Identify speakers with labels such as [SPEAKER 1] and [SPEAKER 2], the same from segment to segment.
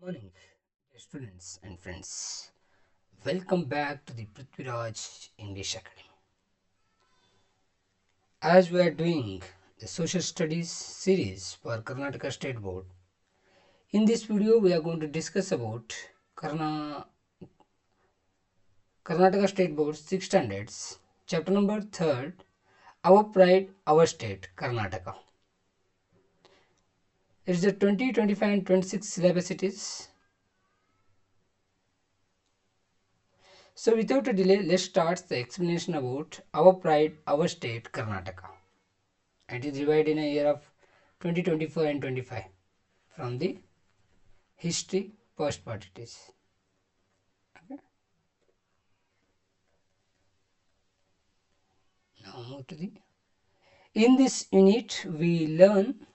[SPEAKER 1] Morning, dear students and friends. Welcome back to the Prithviraj English Academy. As we are doing the social studies series for Karnataka State Board, in this video we are going to discuss about Karnataka State Board 6 standards, chapter number 3rd, Our Pride, Our State, Karnataka. It is the 2025 and 26 syllabus it is. So without a delay, let's start the explanation about Our Pride, Our State, Karnataka. It is divided in a year of 2024 and 25 from the history first part it is. Okay. Now move to the. In this unit, we learn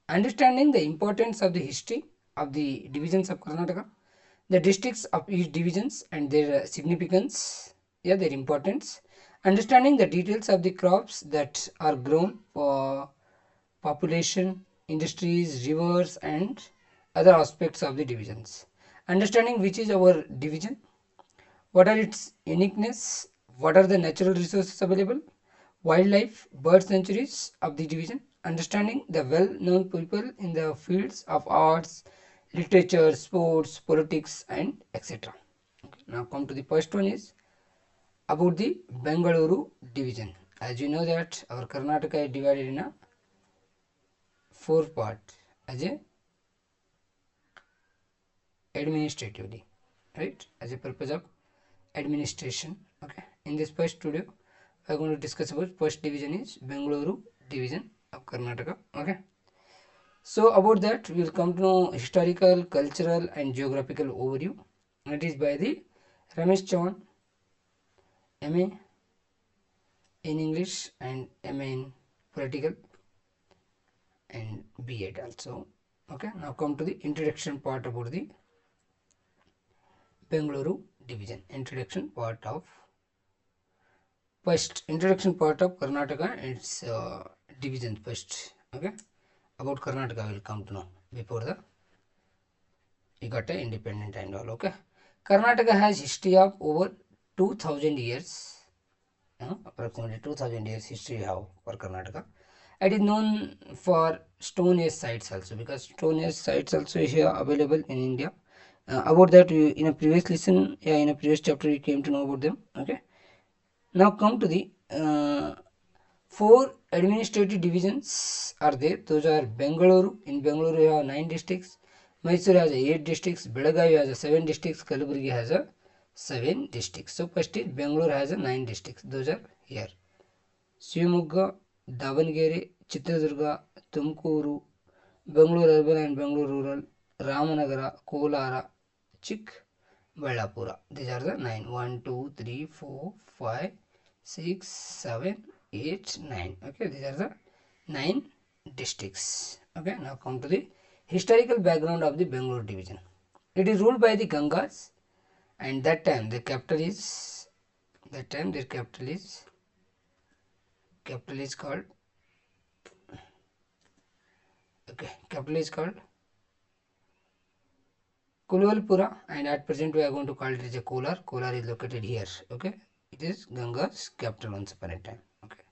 [SPEAKER 1] understanding the importance of the history of the divisions of Karnataka, the districts of each divisions and their significance, their importance, understanding the details of the crops that are grown for population, industries, rivers and other aspects of the divisions. Understanding which is our division, what are its uniqueness, what are the natural resources available, wildlife, bird sanctuaries of the division, understanding the well-known people in the fields of arts, literature, sports, politics and etc. Okay. Now come to the first one is about the Bengaluru division. As you know that our Karnataka is divided in a 4 part as a administratively, right, as a purpose of administration. Okay, in this first video we are going to discuss about first division is Bengaluru division of Karnataka. Okay, so about that we will come to know historical, cultural and geographical overview. It is by the Ramesh Chavan, MA in English and MA in political and B.Ed also. Okay, now come to the introduction part about the Bengaluru division. Introduction part of Karnataka and its division first. Okay, about Karnataka will come to know before the we got a independent and all. Okay, Karnataka has history of over 2000 years. Approximately 2000 years history have for Karnataka. It is known for stone age sites also, because stone age sites also is here available in India. About that in a previous lesson, in a previous chapter we came to know about them. Okay, now come to the 4 administrative divisions are there. Those are Bengaluru. In Bengaluru you have 9 districts, Mysore has 8 districts, Belagavi has 7 districts, Kalaburgi has 7 districts. So first is Bengaluru has 9 districts. Those are here: Shivamogga, Davangere, Chitradurga, Tumkuru, Bengaluru urban and Bengaluru rural, Ramanagara, Kolara, Chikkballapura. These are the 9. 1, 2, 3, 4, 5, 6, 7, 8, 9. Okay, these are the 9 districts. Okay, now come to the historical background of the Bengaluru division. It is ruled by the Gangas, and that time their capital is called Kulwalpura, and at present we are going to call it as a Kolar. Kolar is located here. Okay, it is Ganga's capital once upon a time. Okay,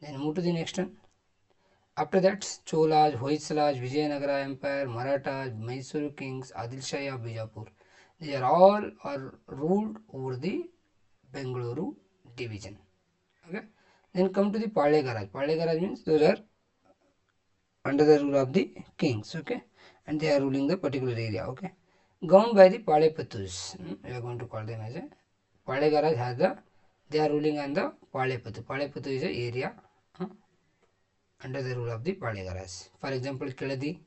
[SPEAKER 1] then move to the next one. After that, Cholas, Hoysalas, Vijayanagara Empire, Marathas, Mysore kings, Adil Shah of Bijapur. These are all ruled over the Bengaluru division. Okay, then come to the Palegaraj. Palegaraj means those are under the rule of the kings. Okay, and they are ruling the particular area. Okay, governed by the Palepatus. We are going to call them as a Palegaraj has they are ruling on the Palepatu. Palepatu is a area under the rule of the Palegaraj. For example, Keladi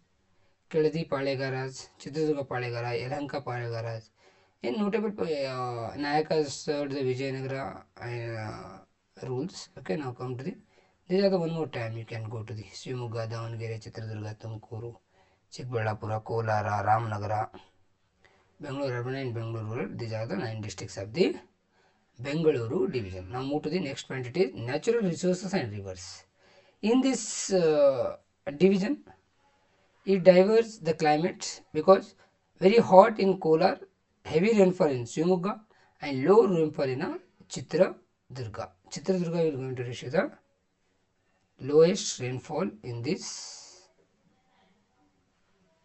[SPEAKER 1] Palegaraj, Chitradurga Palegaraj, Yelahanka Palegaraj. In notable Nayakas served the Vijayanagara rules. Okay, now come to the. These are the one more time you can go to the Shivamogga, Davangere, Chitradurga, Tumkuru, Chikkballapura, Kolara, Ramanagara, Bengaluru urban and Bengaluru rural. These are the 9 districts of the Bengaluru division. Now move to the next point. It is natural resources and rivers. In this division, it diverges the climate, because Very hot in Kolar, heavy rainfall in Shivamogga, and low rainfall in Chitradurga. Chitradurga will going to receive the lowest rainfall in this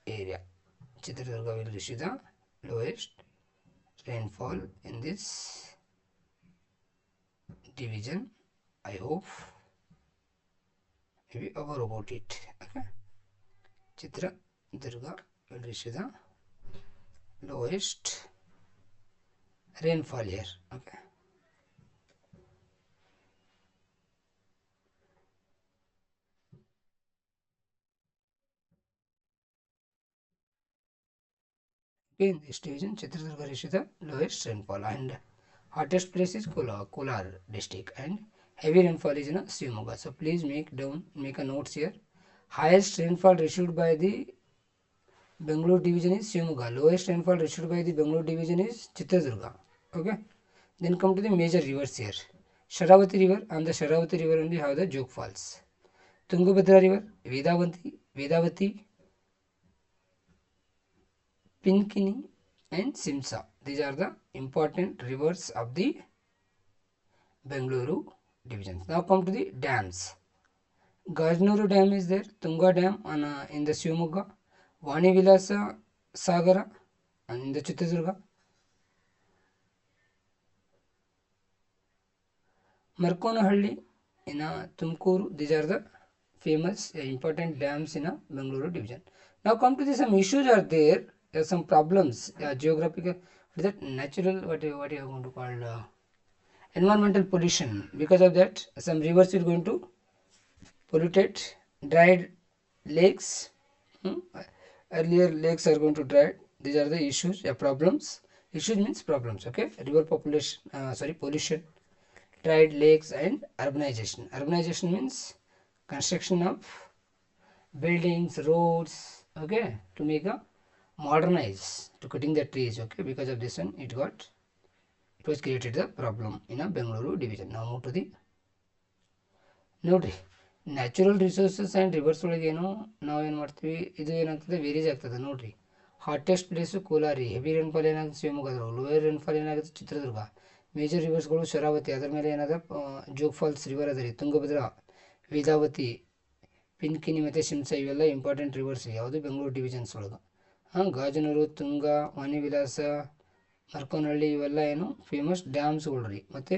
[SPEAKER 1] area. Chitradurga will receive the lowest rainfall in this division. I hope maybe aware about it. Okay. Chitradurga will receive the lowest rainfall here. Okay. Okay, in this division, Chitradurga receives the lowest rainfall, and hottest place is Kolar district, and heavy rainfall is in Shivamogga. So please make a notes here. Highest rainfall received by the Bangalore division is Shivamogga. Lowest rainfall received by the Bangalore division is Chitradurga. Okay. Then come to the major rivers here. Sharavati river, and the Sharavati river only have the Jog falls. Tungabhadra river, Vedavati, Pinkini, and Simsa. These are the important rivers of the Bengaluru division. Now come to the dams. Gajnuru Dam is there, Tunga Dam in the Shivamogga, Vani Vilasa Sagara and in the Chitradurga, Markonahalli in Tumkuru. These are the famous important dams in Bengaluru division. Now come to some issues are there. There are some problems, geographical, that natural, what you are going to call environmental pollution. Because of that, some rivers are going to polluted, dried lakes. Earlier lakes are going to dry. These are the issues, problems. Issues means problems. Okay, river population, pollution, dried lakes, and urbanization. Urbanization means construction of buildings, roads. Okay, to make a modernize, to cutting the trees. Okay, because of this one, it was created the problem in a Bengaluru division. Now move to the ನೋಡ್ರಿ natural resources and reverse ಒಳಗೆ ಏನು ನಾವೇನು ಮಾಡ್ತೀವಿ, ಇದು ಏನಾಗ್ತದೆ varies ಆಗ್ತದೆ ನೋಡ್ರಿ. Hottest place ಕೋಲಾರಿ, heavy rainfall ಏನಾಗುತ್ತೆ ಶಿವಮೊಗ್ಗದಾಗ, ಲೋಯರ್ ರೇನ್ಫಾಲ್ ಏನಾಗುತ್ತೆ ಚಿತ್ರದುರ್ಗ. ಮೇಜರ್ ರಿವರ್ಸ್ಗಳು ಶರಾವತಿ, ಅದರ ಮೇಲೆ ಏನಾದ ಜೋಗ್ ಫಾಲ್ಸ್ ರಿವರ್ ಅದ ರೀ, ತುಂಗಭದ್ರಾ, ವೇದಾವತಿ, ಪಿನ್ಕಿನಿ ಮತ್ತು ಶಿಂಸಾ, ಇವೆಲ್ಲ ಇಂಪಾರ್ಟೆಂಟ್ ರಿವರ್ಸ್ ರೀ ಯಾವುದು ಬೆಂಗಳೂರು ಡಿವಿಷನ್ಸ್ ಒಳಗೆ. ಗಾಜನೂರು, ತುಂಗ, ವಾಣಿವಿಲಾಸ, ಮರ್ಕೋನಹಳ್ಳಿ ಇವೆಲ್ಲ ಏನು ಫೇಮಸ್ ಡ್ಯಾಮ್ಸ್ಗಳು ರೀ. ಮತ್ತು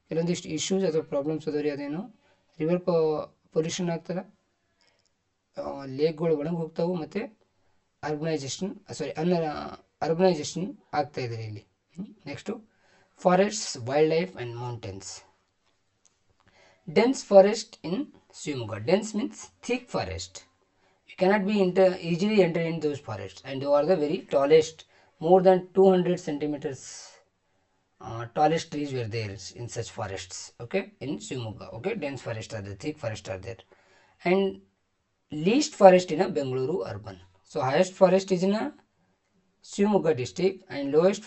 [SPEAKER 1] ಕೆಲವೊಂದಿಷ್ಟು ಇಶ್ಯೂಸ್ ಅಥವಾ ಪ್ರಾಬ್ಲಮ್ಸ್ ಅದಾವ ರೀ. ಅದೇನು ರಿವರ್ ಪೊಲ್ಯೂಷನ್ ಆಗ್ತದೆ, ಲೇಕ್ಗಳು ಒಳಗೆ ಹೋಗ್ತಾವೆ, ಮತ್ತು ಅರ್ಬನೈಜೇಷನ್ ಆಗ್ತಾ ಇದೆ ಇಲ್ಲಿ. Next forests, wild life and mountains. Dense forest in Shivamogga. Dense means thick forest. You cannot be easily enter in those forests, and they are the very tallest, more than 200 centimeters tallest trees were there in such forests. Okay, in Shivamogga. Okay, dense forest are there, thick forest are there, and least forest in a Bengaluru urban. So highest forest is in a Shivamogga district, and lowest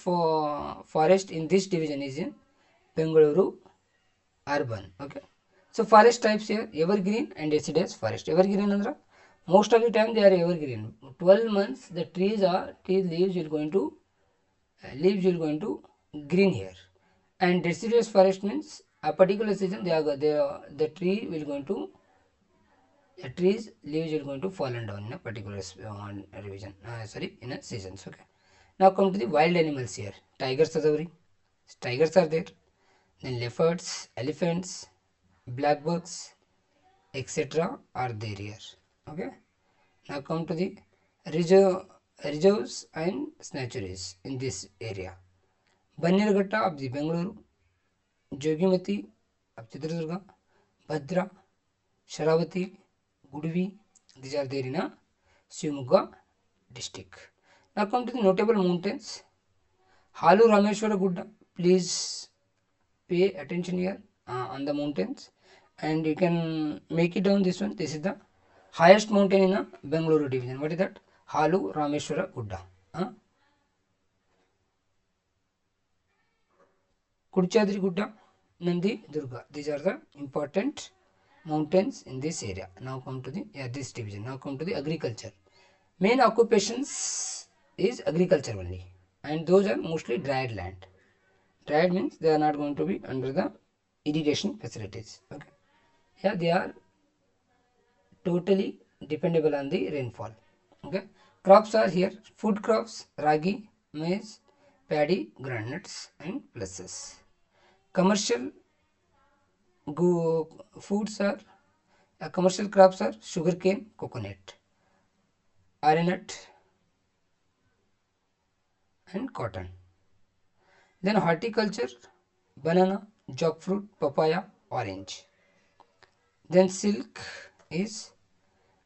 [SPEAKER 1] forest in this division is in Bengaluru urban. Okay, so forest types here: evergreen and deciduous forest. Evergreen andra most of the time they are evergreen. 12 months the leaves will going to green here. And deciduous forest means a particular season the trees leaves will going to fallen down in a particular in a seasons. Okay, now come to the wild animals here. Tigers are there, then leopards, elephants, black bucks, etc. are there here. Okay, now come to the reserves and sanctuaries in this area. Bannirghetta of the Bengaluru, Jogimati of Chitradurga, Bhadra, Sharavati, Gudvi, these are there in a Shivamogga district. Now come to the notable mountains. Halu Rameshwara Gudda. Please pay attention here on the mountains, and you can make it down this one. This is the highest mountain in a Bengaluru division. What is that? Halu Rameshwara Gudda. Kudichadri Gudda, Nandi Durga. These are the important mountains in this area. Now come to the this division. Now come to the agriculture. Main occupations is agriculture only, and those are mostly dried land. Dried means they are not going to be under the irrigation facilities. Okay, yeah, they are totally dependable on the rainfall. Okay, crops are here: food crops, ragi, maize, paddy, groundnuts, and pulses. Commercial foods are commercial crops are sugarcane, coconut, areanut, and cotton. Then horticulture: banana, jackfruit, papaya, orange. Then silk is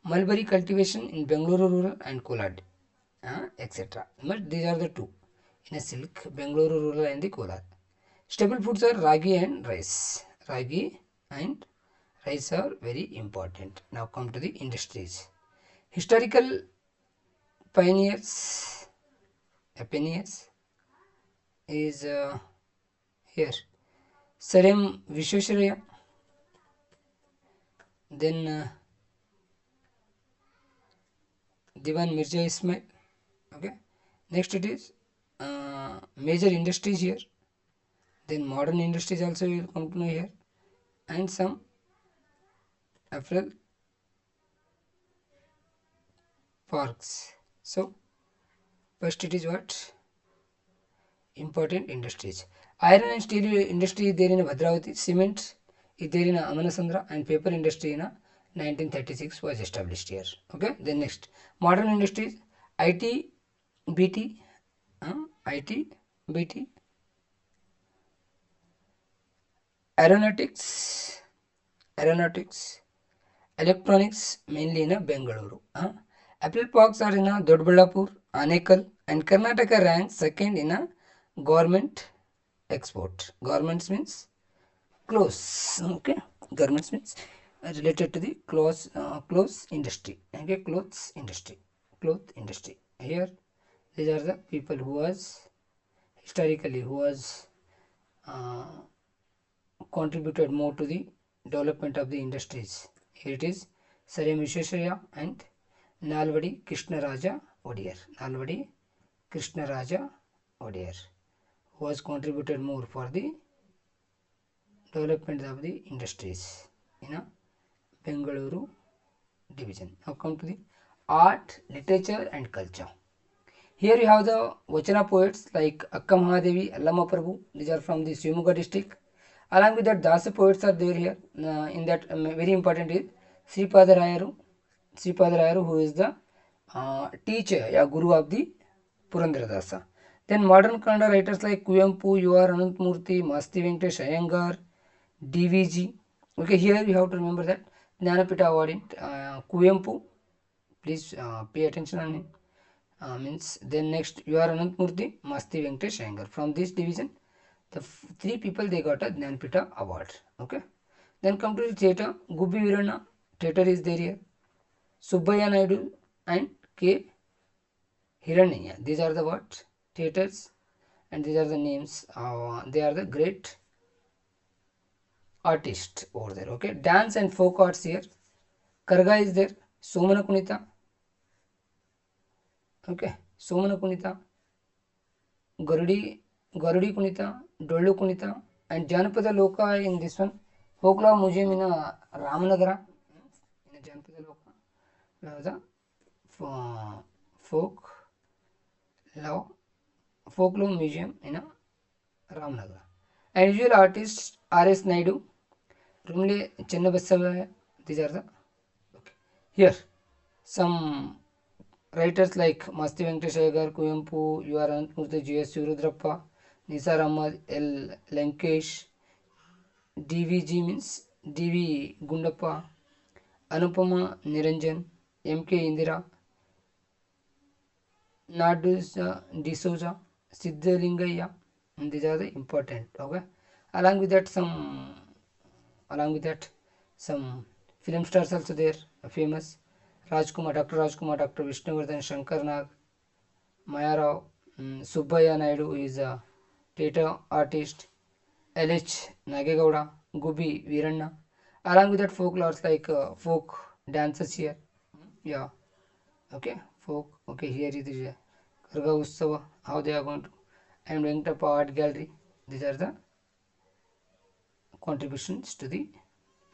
[SPEAKER 1] mulberry cultivation in Bengaluru rural and Kolar, etc. But these are the two in a silk: Bengaluru rural and the Kolar. Staple foods are ragi and rice. Ragi and rice are very important. Now come to the industries. Historical pioneers, pioneers is here. Sarem Vishwesharaya, then Diwan Mirza Ismail. Okay, next it is major industries here. Then modern industries also you will come to know here, and some apparel parks. So first it is what? Important industries. Iron and steel industry is there in Bhadravati. Cement is there in Amanasandra, and paper industry in 1936 was established here. Okay. Then next, modern industries: IT, BT, IT, BT, aeronautics, electronics, mainly in Bengaluru. Apple parks are in Dodballapur, Anekal, and Karnataka ranks second in government export. Garments means clothes. Okay, garments means related to the clothes industry. Okay, cloth industry. Here, these are the people who was historically uh, contributed more to the development of the industries. Here it is Sarem Vishwesharaya and Nalvadi Krishnaraja Odier. Nalvadi Krishnaraja Odier, who has contributed more for the development of the industries in a Bengaluru division. Now come to the art, literature and culture. Here you have the Vachana poets like Akka Mahadevi, Allama Prabhu. These are from the Shivamoga district. Along with that, Dasa poets are there here. In that, very important is Sripada Rayaru, who is the teacher, guru of the Purandara Dasa. Then modern Kannada writers like Kuvempu, U.R. Anantmurthy, Masti Venkatesh Iyengar, DVG. Okay, here you have to remember that Jnanapita award Kuvempu. Please pay attention on it. Means then next U.R. Anantmurthy, Masti Venkatesh Iyengar. From this division, the three people they got a Jnanapita award. Okay. Then come to the theatre. Gubbi Veeranna, theatre is there here. Subbaya Naidu and K. Hiranyaya. These are the what? Theatres, and these are the names. They are the great artists over there. Okay. Dance and folk arts here. Karga is there. Somana Kunita. Okay. Somana Kunita. Garudi Kunita. Dollu Kunita. And Janapada Loka in this one. Folklore Museum in Ramanagara. In Janapada Loka. We have the folklore museum in Ramanagara. And visual artists R.S. Naidu, Rumle Chennabasavaya. These are the okay. Here some writers like Masti Venkatesh Iyengar, Kuvempu, U.R. Anantmurthy, G.S. Yurudrappa, Nisar Ahmad, L. Lankesh, DVG means D.V. Gundappa, Anupama Niranjan, M.K. Indira, Nadus D'Souza, Siddhalingaya, and these are the important. Okay. Along with that, some film stars also there, famous. Rajkumar, Dr. Vishnuvardhan, Shankar Nag, Maya Rao, Subbaya Naidu, who is a theatre artist, L.H. Nagegowda, Gubbi Veeranna. Along with that, folklores like folk dances here. Yeah. Okay. Folk. Okay. Here it is Karga Utsava, how they are going to, and Venkatappa Art Gallery. These are the contributions to the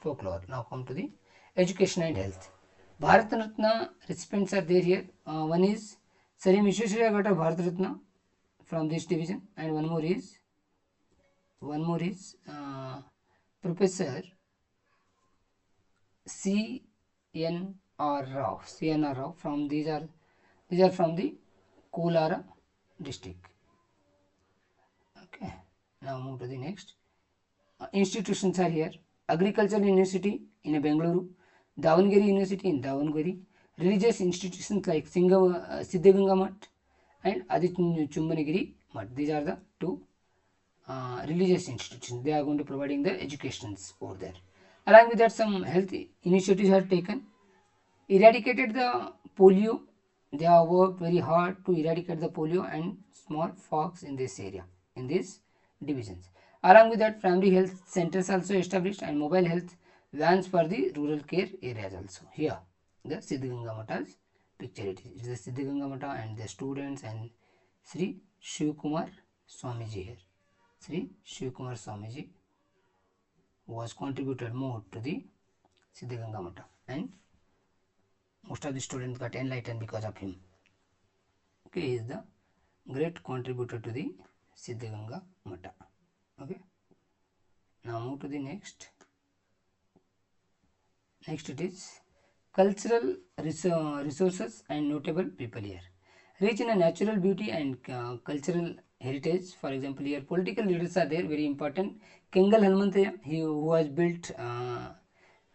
[SPEAKER 1] folklore. Now come to the education and health. Bharat Ratna recipients are there here. One is Sir M. Vishwesvaraya got a Bharat Ratna from this division, and one more is Professor C.N.R. Rao from these are from the Kolara district. Okay. Now move to the next. Institutions are here. Agricultural University in Bengaluru, Davangere University in Davangere, religious institutions like Siddhaganga Math and Aditya Chumbanagiri Math. These are the two religious institutions. They are going to providing the educations over there. Along with that, some health initiatives are taken. Eradicated the polio. They have worked very hard to eradicate the polio and smallpox in this area, in these divisions. Along with that, primary health centers also established and mobile health vans for the rural care areas also. Here, the Siddhaganga Mata's picture it is. It is the Siddhaganga Mata and the students and Sri Shivkumar Swamiji here. Sri Shivkumar Swamiji was contributed more to the Siddhaganga Mata, and most of the students got enlightened because of him. Okay, he is the great contributor to the Siddhaganga Mata. Okay, now move to the next. Next it is cultural resources and notable people here. Rich in a natural beauty and cultural heritage. For example, here political leaders are there, very important. Kengal Hanumantaya, he who has built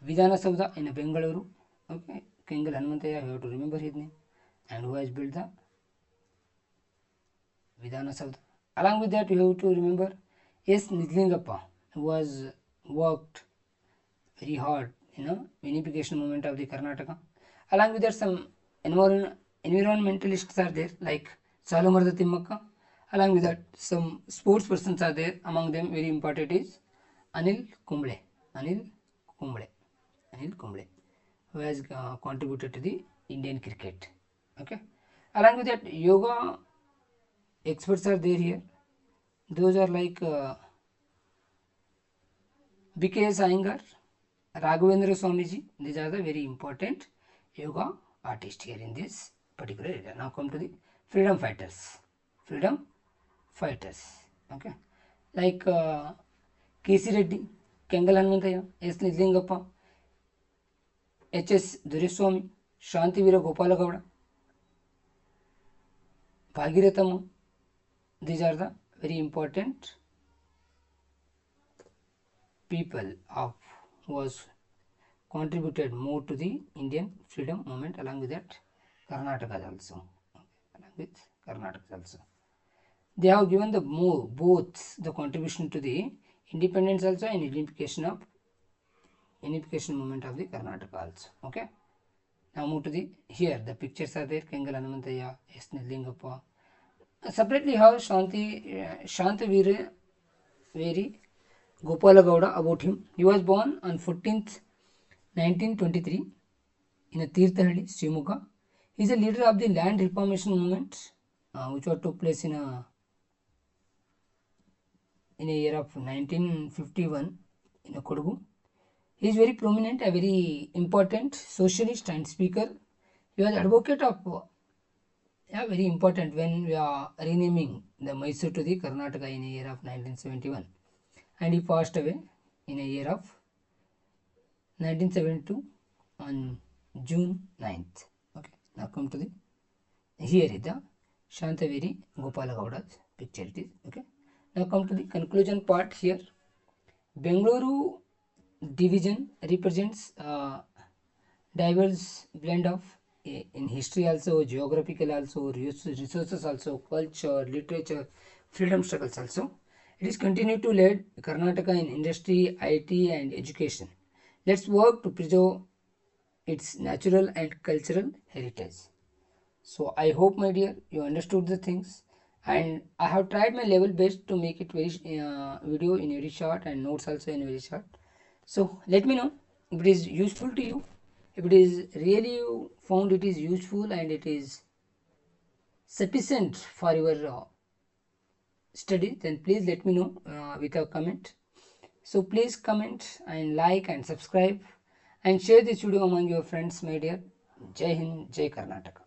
[SPEAKER 1] Vidhana Saudha in Bengaluru. Okay, Kengal Hanumantaya, you have to remember his name, and who has built the Vidhana Saudha. Along with that, you have to remember S. Nidlingappa, who has worked very hard in a unification movement of the Karnataka. Along with that, some environmentalists are there like Salumarda Timmakka. Along with that, some sports persons are there. Among them, very important is Anil Kumble. Anil Kumble, who has contributed to the Indian cricket. Okay. Along with that, yoga experts are there here. Those are like B.K.S. Iyengar, Raghavendra Swamiji. These are the very important yoga artists here in this particular area. Now come to the freedom fighters. Okay, like K.C. Reddy, Kengal Hanumantaya, S. Nidlingappa, H.S. Dureswamy, Shantivira Gopalagowda, Bhagiratham. These are the very important people of who was contributed more to the Indian freedom movement. Along with that, Karnataka also. They have given the both the contribution to the independence also and unification movement of the Karnataka also. Okay. Now move to the here the pictures are there. Kengal Hanumantaya, S. Nidlingappa. Separately how Shantaviri Gopalagowda about him. He was born on 14th 1923 in a Tirthahalli, Shimoga. He is a leader of the land reformation movement which took place in a year of 1951 in a Kodagu. He is very prominent, a very important socialist and speaker. He was advocate of very important when we are renaming the Mysore to the Karnataka in a year of 1971, and he passed away in a year of 1972 on June 9th. Okay, now come to the here is the Shantaviri Gopalagowda's picture it is. Okay, now come to the conclusion part here. Bengaluru division represents diverse blend of in history also, geographical also, resources also, culture, literature, freedom struggles also. It is continued to lead Karnataka in industry, IT and education. Let's work to preserve its natural and cultural heritage. So I hope my dear you understood the things, and I have tried my level best to make it very video in very short and notes also in very short. So let me know if it is useful to you. If it is really you found it is useful and it is sufficient for your study, then please let me know with a comment. So please comment and like and subscribe and share this video among your friends, my dear. Jai Hind, Jai Karnataka.